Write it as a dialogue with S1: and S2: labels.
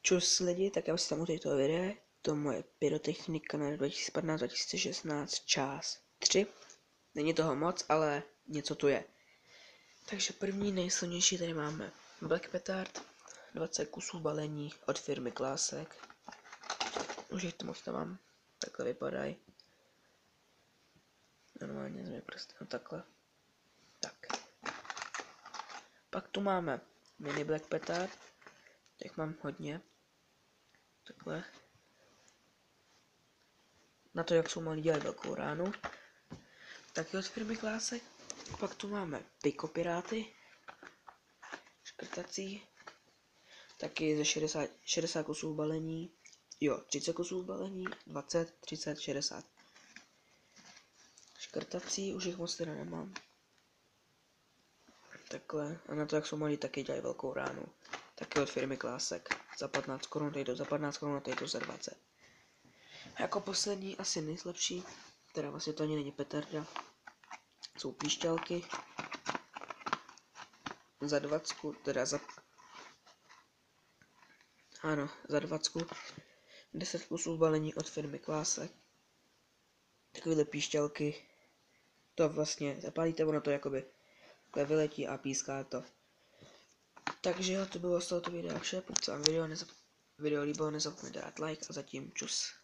S1: Čus lidi, tak já si tam u této videa, to moje pyrotechnika na 2015-2016 část 3. Není toho moc, ale něco tu je. Takže první nejsilnější tady máme Black Petard, 20 kusů balení od firmy Classic. Už jich to moc nemám, takhle vypadají. Normálně jsme prostě, no takhle. Tak. Pak tu máme mini Black Petard, těch mám hodně. Takhle. Na to, jak jsou malí, dělají velkou ránu. Taky od firmy Classic. Pak tu máme Pico Piráty. Škrtací. Taky ze 60 kusů balení. Jo, 30 kusů balení. 20, 30, 60. Škrtací, už jich moc teda nemám. Takhle. A na to, jak jsou malí, taky dělají velkou ránu. Taky od firmy Classic. Za 15 korun, tady to za 15 korun, tady to za 20. A jako poslední, asi nejslabší, teda vlastně to ani není petarda, jsou píšťalky. Za 20, teda za 20, 10 kusů balení od firmy Classic. Takovéhle píšťalky, to vlastně zapálíte, ono to jakoby vyletí a píská to. Takže jo, to bylo z tohoto videa vše, pokud se vám video líbilo, nezapomeňte dát like a zatím čus.